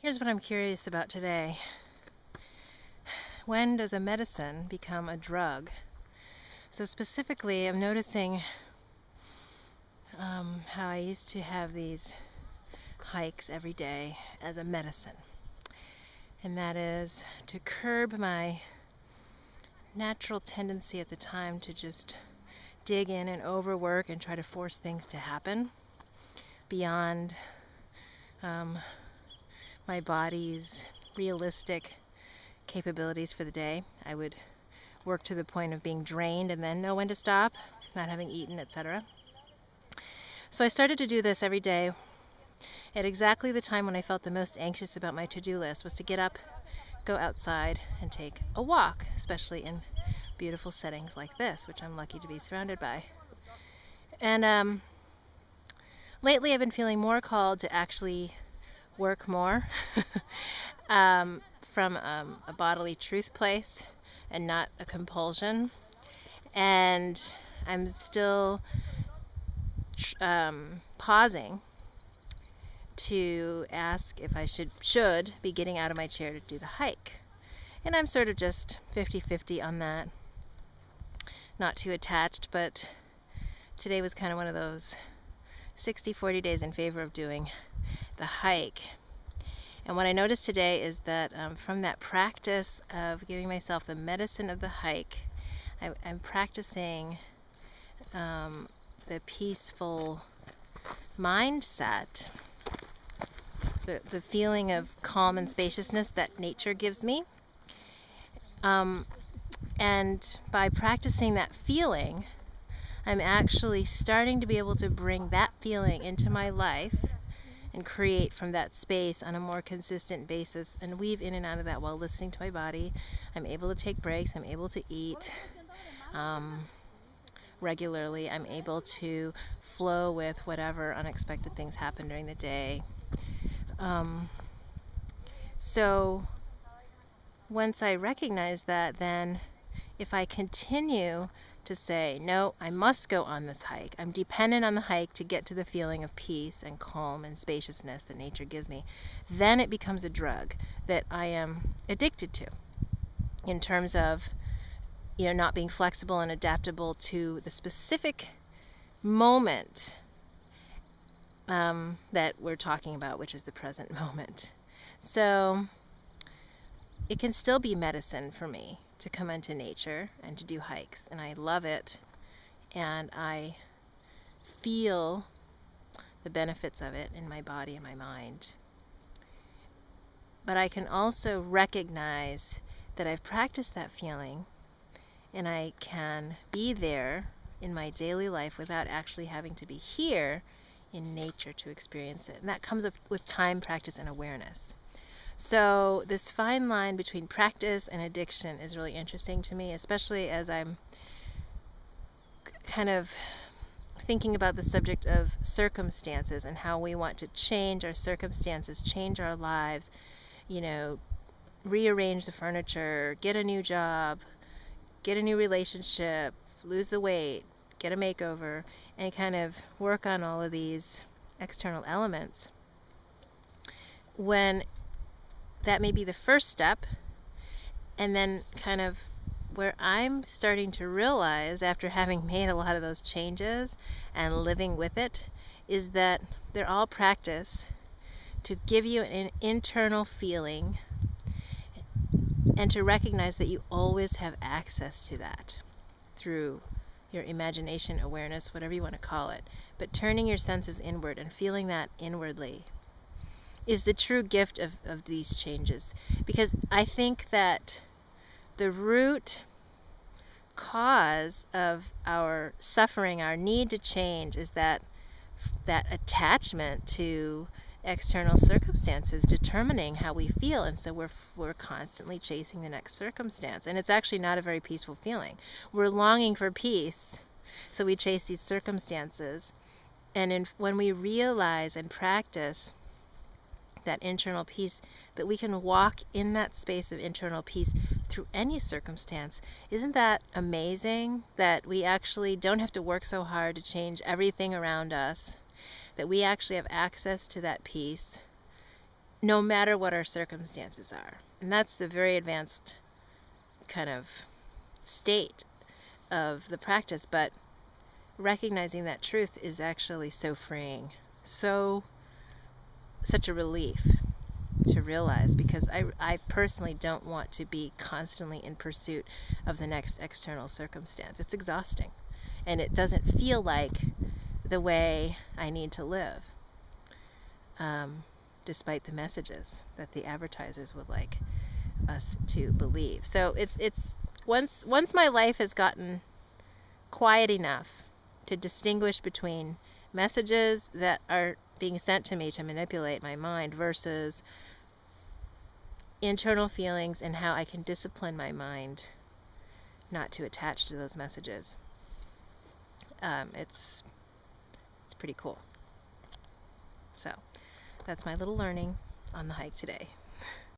Here's what I'm curious about today. When does a medicine become a drug? So specifically, I'm noticing how I used to have these hikes every day as a medicine. And that is to curb my natural tendency at the time to just dig in and overwork and try to force things to happen beyond um, my body's realistic capabilities for the day. I would work to the point of being drained and then know when to stop, not having eaten, etc. So I started to do this every day at exactly the time when I felt the most anxious about my to-do list, was to get up, go outside, and take a walk, especially in beautiful settings like this, which I'm lucky to be surrounded by. And lately I've been feeling more called to actually work more from a bodily truth place and not a compulsion. And I'm still pausing to ask if I should be getting out of my chair to do the hike. And I'm sort of just 50-50 on that. Not too attached, but today was kind of one of those 60-40 days in favor of doing the hike. And what I noticed today is that from that practice of giving myself the medicine of the hike, I'm practicing the peaceful mindset, the feeling of calm and spaciousness that nature gives me. And by practicing that feeling, I'm actually starting to be able to bring that feeling into my life and create from that space on a more consistent basis and weave in and out of that while listening to my body. I'm able to take breaks. I'm able to eat regularly. I'm able to flow with whatever unexpected things happen during the day. So once I recognize that, then if I continue to say, no, I must go on this hike, I'm dependent on the hike to get to the feeling of peace and calm and spaciousness that nature gives me, then it becomes a drug that I am addicted to in terms of, not being flexible and adaptable to the specific moment that we're talking about, which is the present moment. So it can still be medicine for me to come into nature and to do hikes, and I love it, and I feel the benefits of it in my body and my mind. But I can also recognize that I've practiced that feeling and I can be there in my daily life without actually having to be here in nature to experience it. And that comes with time, practice, and awareness. So this fine line between practice and addiction is really interesting to me, especially as I'm kind of thinking about the subject of circumstances and how we want to change our circumstances, change our lives, rearrange the furniture, get a new job, get a new relationship, lose the weight, get a makeover, and kind of work on all of these external elements, when that may be the first step. And then kind of where I'm starting to realize, after having made a lot of those changes and living with it, is that they're all practice to give you an internal feeling and to recognize that you always have access to that through your imagination, awareness, whatever you want to call it. But turning your senses inward and feeling that inwardly is the true gift of these changes. Because I think that the root cause of our suffering, our need to change, is that attachment to external circumstances determining how we feel, and so we're constantly chasing the next circumstance, and it's actually not a very peaceful feeling. We're longing for peace, so we chase these circumstances, and when we realize and practice that internal peace, that we can walk in that space of internal peace through any circumstance. Isn't that amazing, that we actually don't have to work so hard to change everything around us, that we actually have access to that peace no matter what our circumstances are. And that's the very advanced kind of state of the practice, but recognizing that truth is actually so freeing, such a relief to realize, because I personally don't want to be constantly in pursuit of the next external circumstance. It's exhausting, and it doesn't feel like the way I need to live, despite the messages that the advertisers would like us to believe. So it's once my life has gotten quiet enough to distinguish between messages that are being sent to me to manipulate my mind versus internal feelings and how I can discipline my mind not to attach to those messages. It's pretty cool. So that's my little learning on the hike today.